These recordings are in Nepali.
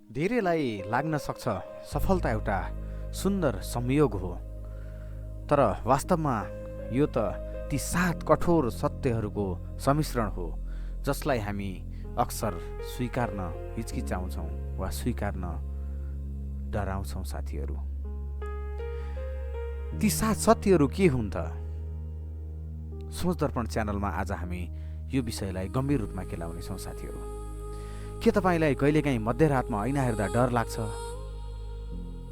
धेरैलाई लाग्न सक्छ सफलता एउटा सुन्दर संयोग हो, तर वास्तवमा यो त ती 7 कठोर सत्यहरूको सम्मिश्रण हो जसलाई हामी अक्सर स्वीकार्न हिचकिचाउँछौँ वा स्वीकार्न डराउँछौँ। साथीहरू, ती 7 सत्यहरू के हुन् त? सोच दर्पण च्यानलमा आज हामी यो विषयलाई गम्भीर रूपमा केलाउनेछौँ। साथीहरू, के तपाईँलाई कहिलेकाहीँ मध्यरातमा ऐना हेर्दा डर लाग्छ?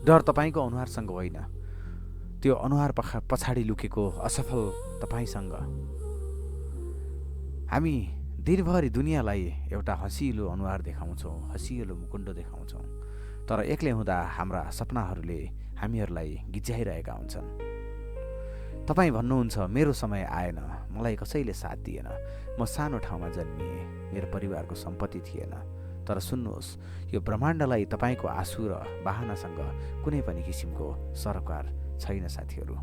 डर तपाईँको अनुहारसँग होइन, त्यो अनुहार पछाडि लुकेको असफल तपाईँसँग। हामी दिनभरि दुनियाँलाई एउटा हँसिलो अनुहार देखाउँछौँ, हँसिलो मुकुण्डो देखाउँछौँ, तर एक्लै हुँदा हाम्रा सपनाहरूले हामीहरूलाई गिज्याइरहेका हुन्छन्। तपाईँ भन्नुहुन्छ मेरो समय आएन, मलाई कसैले साथ दिएन, म सानो ठाउँमा जन्मिएँ, मेरो परिवारको सम्पत्ति थिएन। तर सुन्नुहोस्, यो ब्रह्माण्डलाई तपाईँको आँसु र बाहनासँग कुनै पनि किसिमको सरोकार छैन। साथीहरू,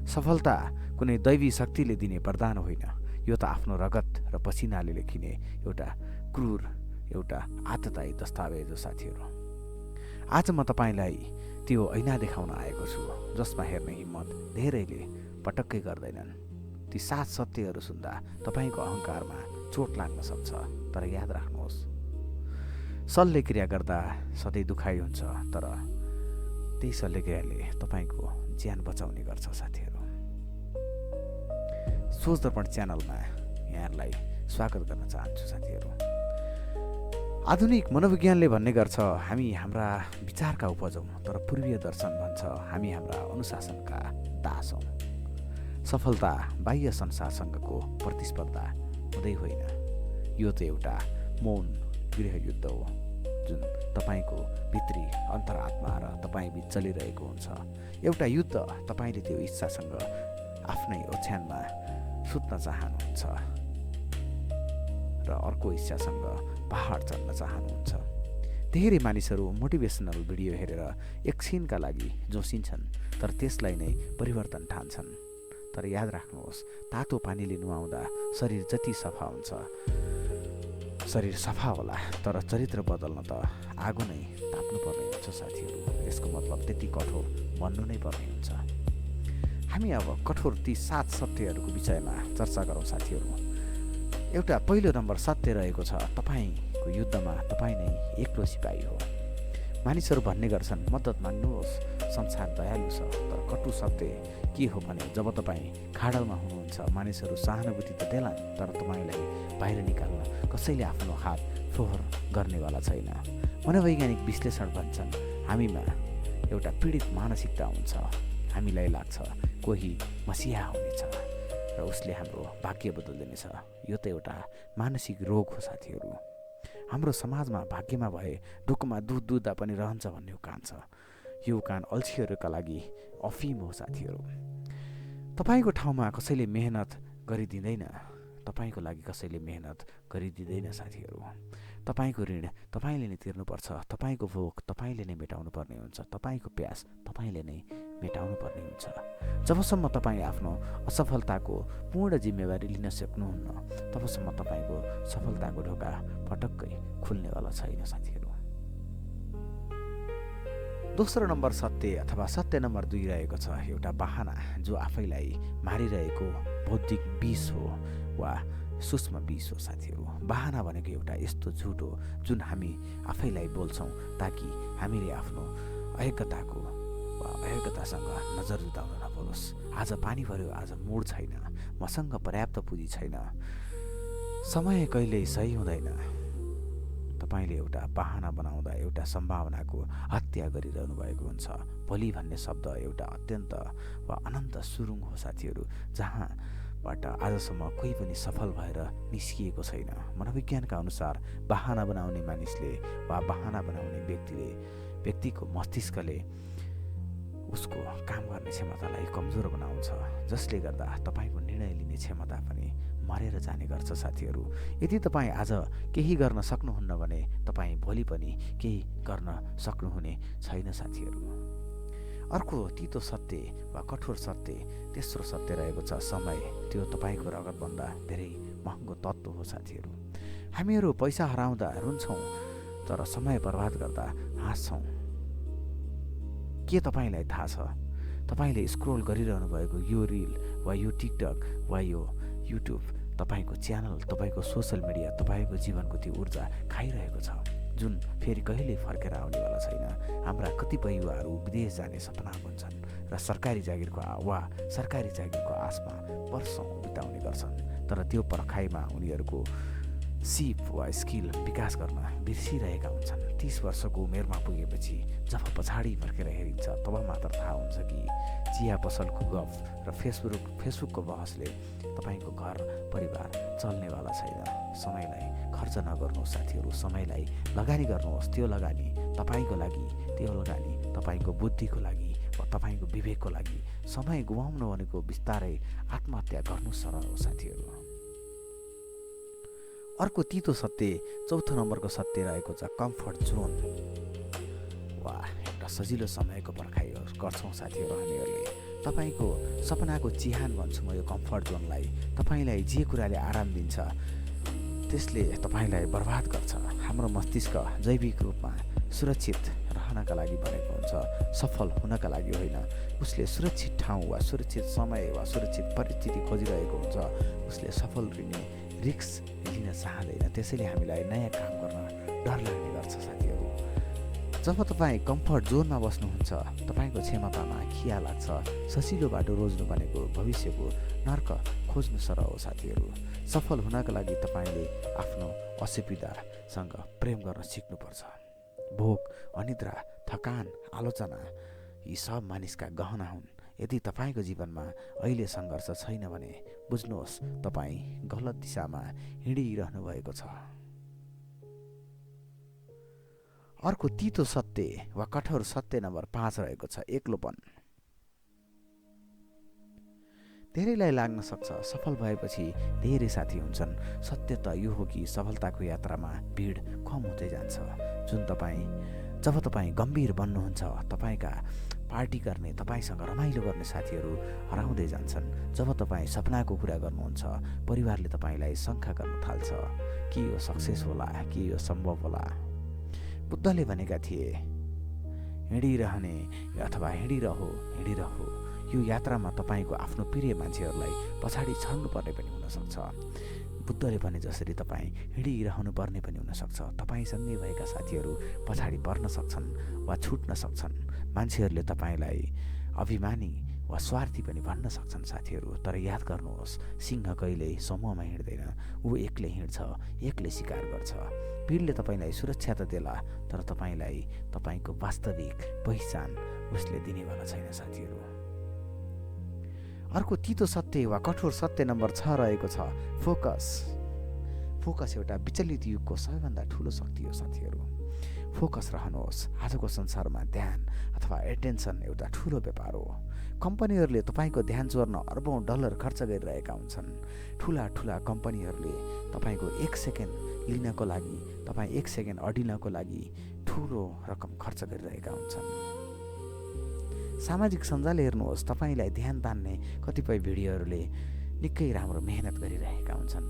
सफलता कुनै दैवी शक्तिले दिने वरदान होइन, यो त आफ्नो रगत र पसिनाले लेखिने एउटा क्रूर, एउटा आततायी दस्तावेज हो। साथीहरू, आज म तपाईँलाई त्यो ऐना देखाउन आएको छु जसमा हेर्ने हिम्मत धेरैले पटक्कै गर्दैनन्। ती 7 सत्यहरू सुन्दा तपाईँको अहङ्कारमा चोट लाग्न सक्छ, तर याद राख्नुहोस्, शल्यक्रिया गर्दा सधैँ दुखाइ हुन्छ, तर त्यही शल्यक्रियाले तपाईँको ज्यान बचाउने गर्छ। साथीहरू, सोच दर्पण च्यानलमा यहाँहरूलाई स्वागत गर्न चाहन्छु। साथीहरू, आधुनिक मनोविज्ञानले भन्ने गर्छ हामी हाम्रा विचारका उपज हौँ, तर पूर्वीय दर्शन भन्छ हामी हाम्रा अनुशासनका दास हौँ। सफलता बाह्य संसारसँगको प्रतिस्पर्धा हुँदै होइन, यो त एउटा मौन गृहयुद्ध हो जुन तपाईँको भित्री अन्तरात्मा र तपाईँ बिच चलिरहेको हुन्छ। एउटा युद्ध, तपाईँले त्यो इच्छासँग आफ्नै ओछ्यानमा सुत्न चाहनुहुन्छ र अर्को इच्छासँग पहाड चढ्न चाहनुहुन्छ। धेरै मानिसहरू मोटिभेसनल भिडियो हेरेर एकछिनका लागि जोसिन्छन्, तर त्यसलाई नै परिवर्तन ठान्छन्। तर याद राख्नुहोस्, तातो पानीले नुहाउँदा शरीर जति सफा हुन्छ, शरीर सफा होला, तर चरित्र बदल्न त आगो नै ताप्नुपर्ने हुन्छ। साथीहरू, यसको मतलब त्यति कठोर बन्नु नै पर्ने हुन्छ। हामी अब कठोर ती 7 सत्यहरूको विषयमा चर्चा गरौँ। साथीहरू, एउटा पहिलो नम्बर सत्य रहेको छ, तपाईँको युद्धमा तपाईँ नै एक्लो सिपाही हो। मानिसहरू भन्ने गर्छन् मद्दत माग्नुहोस्, संसार दयालु छ, तर कटु सत्य के हो भने जब तपाईँ खाडलमा हुनुहुन्छ मानिसहरू सहानुभूति त देलान्, तर तपाईँलाई बाहिर निकाल्न कसैले आफ्नो हात फोहोर गर्नेवाला छैन। मनोवैज्ञानिक विश्लेषण भन्छन् हामीमा एउटा पीडित मानसिकता हुन्छ। हामीलाई लाग्छ कोही मसिहा हुनेछ र उसले हाम्रो भाग्य बदलिदिनेछ। यो त एउटा मानसिक रोग हो। साथीहरू, हाम्रो समाजमा भाग्यमा भए ढुकुमा दुध दुध्दा पनि रहन्छ भन्ने उखान छ। यो उखान अल्छीहरूका लागि अफिम हो। साथीहरू, तपाईँको ठाउँमा कसैले मेहनत गरिदिँदैन, तपाईँको लागि कसैले मेहनत गरिदिँदैन। साथीहरू, तपाईँको ऋण तपाईँले नै तिर्नुपर्छ, तपाईँको भोक तपाईँले नै मेटाउनु पर्ने हुन्छ, तपाईँको प्यास तपाईँले नै मेटाउनु पर्ने हुन्छ। जबसम्म तपाईँ आफ्नो असफलताको पूर्ण जिम्मेवारी लिन सक्नुहुन्न, तबसम्म तपाईँको सफलताको ढोका पटक्कै खुल्नेवाला छैन। साथीहरू, दोस्रो नम्बर सत्य अथवा सत्य नम्बर 2 रहेको छ एउटा बहाना जो आफैलाई मारिरहेको बौद्धिक विष हो वा सूक्ष्म विष हो। साथीहरू, बहाना भनेको एउटा यस्तो झुट हो जुन हामी आफैलाई बोल्छौँ ताकि हामीले आफ्नो अयोग्यताको वा अयोग्यतासँग नजर जुदाउन नपरोस्। आज पानी भर्यो, आज मुड छैन, मसँग पर्याप्त पुँजी छैन, समय कहिल्यै सही हुँदैन। तपाईँले एउटा बहाना बनाउँदा एउटा सम्भावनाको हत्या गरिरहनु भएको हुन्छ। भोलि भन्ने शब्द एउटा अत्यन्त वा अनन्त सुरुङ हो। साथीहरू, जहाँबाट आजसम्म कोही पनि सफल भएर निस्किएको छैन। मनोविज्ञानका अनुसार बहाना बनाउने मानिसले वा बहाना बनाउने व्यक्तिको मस्तिष्कले उसको काम गर्ने क्षमतालाई कमजोर बनाउँछ, जसले गर्दा तपाईँको निर्णय लिने क्षमता पनि मरेर जाने गर्छ। साथीहरू, यदि तपाईँ आज केही गर्न सक्नुहुन्न भने तपाईँ भोलि पनि केही गर्न सक्नुहुने छैन। साथीहरू, अर्को तितो सत्य वा कठोर सत्य, तेस्रो सत्य रहेको छ समय। त्यो तपाईँको रगतभन्दा धेरै महँगो तत्त्व हो। साथीहरू, हामीहरू पैसा हराउँदा रुन्छौँ, तर समय बर्बाद गर्दा हाँस्छौँ। के तपाईँलाई थाहा छ, तपाईँले स्क्रोल गरिरहनु भएको यो रिल वा यो टिकटक वा यो युट्युब, तपाईँको च्यानल, तपाईँको सोसल मिडिया, तपाईँको जीवनको त्यो ऊर्जा खाइरहेको छ, जुन फेरि कहिल्यै फर्केर आउनेवाला छैन। हाम्रा कतिपय युवाहरू विदेश जाने सपना बुन्छन् र सरकारी जागिरको आशमा वर्षौँ बिताउने गर्छन्, तर त्यो पर्खाइमा उनीहरूको सिप वा स्किल विकास गर्न बिर्सिरहेका हुन्छन्। 30 वर्षको उमेरमा पुगेपछि जब पछाडि फर्केर हेरिन्छ तब मात्र थाहा हुन्छ कि चिया पसलको गफ र फेसबुकको बहसले तपाईँको घर परिवार चल्नेवाला छैन। समयलाई खर्च नगर्नुहोस् साथीहरू, समयलाई लगानी गर्नुहोस्। त्यो लगानी तपाईँको लागि, त्यो लगानी तपाईँको बुद्धिको लागि वा तपाईँको विवेकको लागि। समय गुमाउनु भनेको बिस्तारै आत्महत्या गर्नु सरल हो साथीहरू। अर्को तितो सत्य, चौथो नम्बरको सत्य रहेको छ कम्फर्ट जोन। वाह, एउटा सजिलो समयको पर्खाइ गर्छौँ साथीहरू हामीहरूले। तपाईँको सपनाको चिहान भन्छु म यो कम्फर्ट जोनलाई। तपाईँलाई जे कुराले आराम दिन्छ त्यसले तपाईँलाई बर्बाद गर्छ। हाम्रो मस्तिष्क जैविक रूपमा सुरक्षित रहनका लागि बनेको हुन्छ, सफल हुनका लागि होइन। उसले सुरक्षित ठाउँ वा सुरक्षित समय वा सुरक्षित परिस्थिति खोजिरहेको हुन्छ। उसले सफल लिने रिस्क लिन चाहँदैन। त्यसैले हामीलाई नयाँ काम गर्न डर लाग्ने गर्छ साथीहरू। जब तपाईँ कम्फर्ट जोनमा बस्नुहुन्छ तपाईँको क्षमतामा खिया लाग्छ। सजिलो बाटो रोज्नु भनेको भविष्यको नर्क खोज्नु सरह हो साथीहरू। सफल हुनका लागि तपाईँले आफ्नो असुविधासँग प्रेम गर्न सिक्नुपर्छ। भोक, अनिद्रा, थकान, आलोचना यी सब मानिसका गहना हुन्। यदि तपाईँको जीवनमा अहिले सङ्घर्ष छैन भने बुझ्नुहोस् तपाईँ गलत दिशामा हिँडिरहनु भएको छ। अर्को तितो सत्य वा कठोर सत्य नम्बर 5 रहेको छ एक्लोपन। धेरैलाई लाग्न सक्छ सफल भएपछि धेरै साथी हुन्छन्। सत्य त यो हो कि सफलताको यात्रामा भिड कम हुँदै जान्छ। जब तपाईँ गम्भीर बन्नुहुन्छ तपाईँका पार्टी गर्ने, तपाईँसँग रमाइलो गर्ने साथीहरू हराउँदै जान्छन्। जब तपाईँ सपनाको कुरा गर्नुहुन्छ परिवारले तपाईँलाई शङ्का गर्न थाल्छ कि यो सक्सेस होला, कि यो सम्भव होला। बुद्धले भनेका थिए हिँडिरहने अथवा हिँडिरहो। यो यात्रामा तपाईँको आफ्नो प्रिय मान्छेहरूलाई पछाडि छड्नुपर्ने पनि हुनसक्छ। बुद्धले भने जसरी तपाईँ हिँडिरहनु पर्ने पनि हुनसक्छ। तपाईँसँगै भएका साथीहरू पछाडि पर्न सक्छन् वा छुट्न सक्छन्। मान्छेहरूले तपाईँलाई अभिमानी वा स्वार्थी पनि भन्न सक्छन् साथीहरू। तर याद गर्नुहोस् सिंह कहिल्यै समूहमा हिँड्दैन, ऊ एक्लै हिँड्छ, एक्लै शिकार गर्छ। भिडले तपाईँलाई सुरक्षा त देला तर तपाईँलाई तपाईँको वास्तविक पहिचान उसले दिनेवाला छैन साथीहरू। अर्को तितो सत्य वा कठोर सत्य नम्बर 6 रहेको छ फोकस एउटा विचलित युगको सबैभन्दा ठुलो शक्ति हो साथीहरू। फोकस रहनुहोस्। आजको संसारमा ध्यान अथवा एटेन्सन एउटा ठुलो व्यापार हो। कम्पनीहरूले तपाईँको ध्यान चोर्न अरबौं डलर खर्च गरिरहेका हुन्छन्। ठुला कम्पनीहरूले तपाईँको 1 सेकेन्ड लिनको लागि, तपाईँ 1 सेकेन्ड अडिनको लागि ठुलो रकम खर्च गरिरहेका हुन्छन्। सामाजिक सञ्जाल हेर्नुहोस्, तपाईँलाई ध्यान तान्ने कतिपय भिडियोहरूले निकै राम्रो मेहनत गरिरहेका हुन्छन्।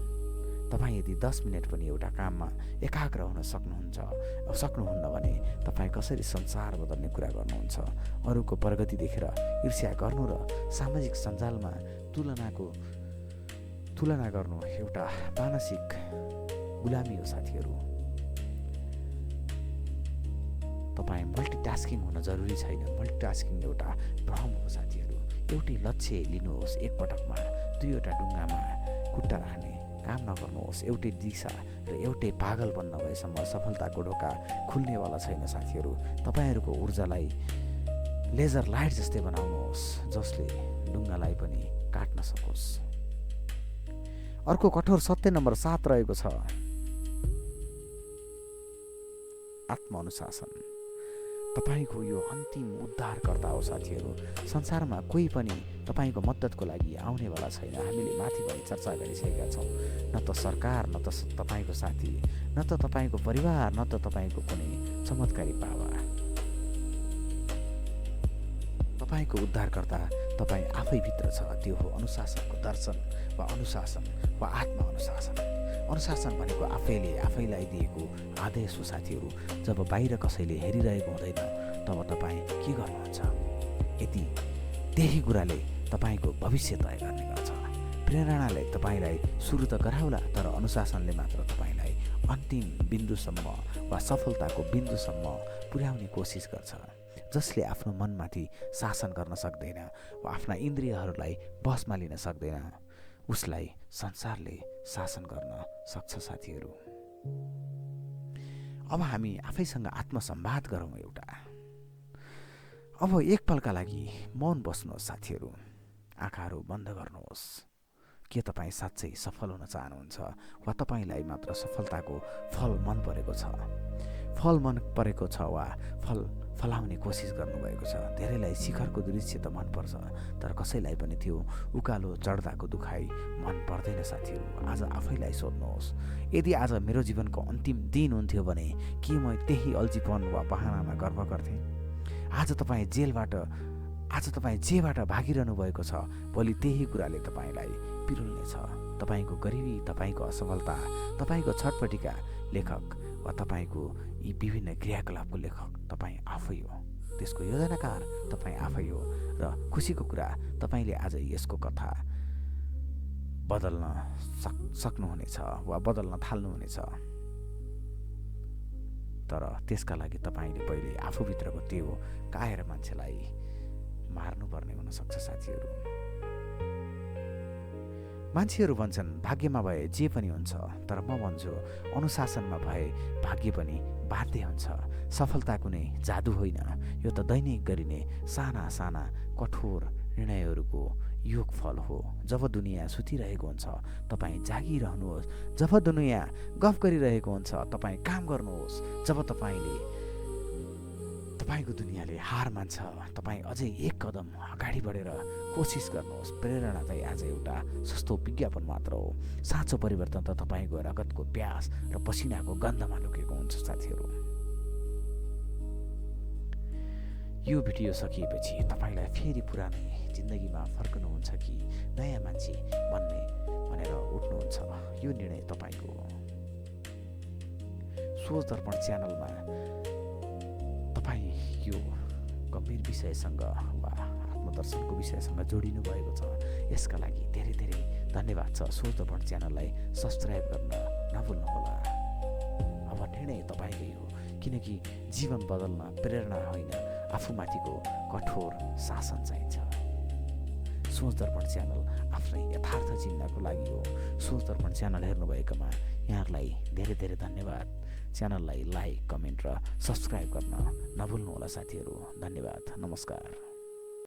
तपाईँ यदि 10 मिनट पनि एउटा काममा एकाग्र हुन सक्नुहुन्न भने तपाईँ कसरी संसार बदल्ने कुरा गर्नुहुन्छ? अरूको प्रगति देखेर ईर्ष्या गर्नु र सामाजिक सञ्जालमा तुलना गर्नु एउटा मानसिक गुलामी हो साथीहरू। तपाईँ मल्टिटास्किङ हुन जरुरी छैन। मल्टिटास्किङ एउटा भ्रम हो साथीहरू। एउटै लक्ष्य लिनुहोस्, एकपटकमा 2वटा ढुङ्गामा खुट्टा राख्ने काम नगर्नुहोस्। एउटै दिशा र एउटै पागल बन्न भएसम्म सफलताको ढोका खुल्नेवाला छैन साथीहरू। तपाईँहरूको ऊर्जालाई लेजर लाइट जस्तै बनाउनुहोस् जसले ढुङ्गालाई पनि काट्न सकोस्। अर्को कठोर सत्य नम्बर 7 रहेको छ आत्मअनुशासन। तपाईँको यो अन्तिम उद्धारकर्ता हो साथीहरू। संसारमा कोही पनि तपाईँको मद्दतको लागि आउनेवाला छैन। हामीले माथि पनि चर्चा गरिसकेका छौँ। न त सरकार, न त तपाईँको साथी, न त तपाईँको परिवार, न त तपाईँको कुनै चमत्कारी बाबा। तपाईँको उद्धारकर्ता तपाईँ आफैभित्र छ। त्यो हो अनुशासनको दर्शन वा अनुशासन वा आत्मअनुशासन। अनुशासन भनेको आफैलाई दिएको आदेश हो साथीहरू। जब बाहिर कसैले हेरिरहेको हुँदैन तब तपाईँ के गर्नुहुन्छ? यति त्यही कुराले तपाईँको भविष्य तय गर्ने गर्छ। प्रेरणाले तपाईँलाई सुरु त गराउला, तर अनुशासनले मात्र तपाईँलाई अन्तिम बिन्दुसम्म वा सफलताको बिन्दुसम्म पुर्याउने कोसिस गर्छ। जसले आफ्नो मनमाथि शासन गर्न सक्दैन वा आफ्ना इन्द्रियहरूलाई बसमा लिन सक्दैन उसलाई संसारले शासन गर्न सक्छ साथीहरू। अब हामी आफैसँग आत्मसंवाद गरौँ एउटा। अब एक पलका लागि मौन बस्नुहोस् साथीहरू, आँखाहरू बन्द गर्नुहोस्। के तपाईँ साँच्चै सफल हुन चाहनुहुन्छ वा तपाईँलाई मात्र सफलताको फल मन परेको छ? फल मन परेको छ वा फल फलाउने कोसिस गर्नुभएको छ? धेरैलाई शिखरको दृश्य त मनपर्छ, तर कसैलाई पनि त्यो उकालो चढ्दाको दुखाइ मन पर्दैन साथीहरू। आज आफैलाई सोध्नुहोस्, यदि आज मेरो जीवनको अन्तिम दिन हुन्थ्यो भने के म त्यही अल्झीपन वा बहानामा गर्व गर्थेँ? आज तपाईँ जेबाट भागिरहनु भएको छ, भोलि त्यही कुराले तपाईँलाई पिरुल्नेछ। तपाईँको गरिबी, तपाईँको असफलता, तपाईँको छटपटीका लेखक वा तपाईँको यी विभिन्न क्रियाकलापको लेखक तपाईँ आफै हो। त्यसको योजनाकार तपाईँ आफै हो। र खुसीको कुरा, तपाईँले आज यसको कथा बदल्न सक्नुहुनेछ वा बदल्न थाल्नुहुनेछ। तर त्यसका लागि तपाईँले पहिले आफूभित्रको त्यो कायर मान्छेलाई मार्नुपर्ने हुनसक्छ साथीहरू। मान्छेहरू भन्छन् भाग्यमा भए जे पनि हुन्छ, तर म भन्छु अनुशासनमा भए भाग्य पनि बाध्य हुन्छ। सफलता कुनै जादु होइन, यो त दैनिक गरिने साना साना कठोर निर्णयहरूको योगफल हो। जब दुनियाँ सुतिरहेको हुन्छ तपाईँ जागिरहनुहोस्, जब दुनियाँ गफ गरिरहेको हुन्छ तपाईँ काम गर्नुहोस्, जब तपाईँको दुनियाँले हार मान्छ तपाईँ अझै एक कदम अगाडि बढेर कोसिस गर्नुहोस्। प्रेरणा चाहिँ आज एउटा सस्तो विज्ञापन मात्र हो। साँचो परिवर्तन त तपाईँको रगतको प्यास र पसिनाको गन्धमा लुकेको हुन्छ साथीहरू। यो भिडियो सकिएपछि तपाईँलाई फेरि पुरानै जिन्दगीमा फर्कनुहुन्छ कि नयाँ मान्छे बन्ने भनेर उठ्नुहुन्छ, यो निर्णय तपाईँको हो। सोच दर्पण च्यानलमा तपाईँ यो गम्भीर विषयसँग वा आत्मदर्शनको विषयसँग जोडिनु भएको छ, यसका लागि धेरै धेरै धन्यवाद छ। सोच दर्पण च्यानललाई सब्सक्राइब गर्न नभुल्नुहोला। अब निर्णय तपाईँकै हो, किनकि जीवन बदल्न प्रेरणा होइन, आफूमाथिको कठोर शासन चाहिन्छ। सोच दर्पण च्यानल आफ्नै यथार्थ चिन्नको लागि हो। सोच दर्पण च्यानल हेर्नुभएकोमा यहाँहरूलाई धेरै धेरै धन्यवाद। च्यानललाई लाइक, कमेन्ट र सब्सक्राइब गर्न नभुल्नुहोला साथीहरू। धन्यवाद, नमस्कार।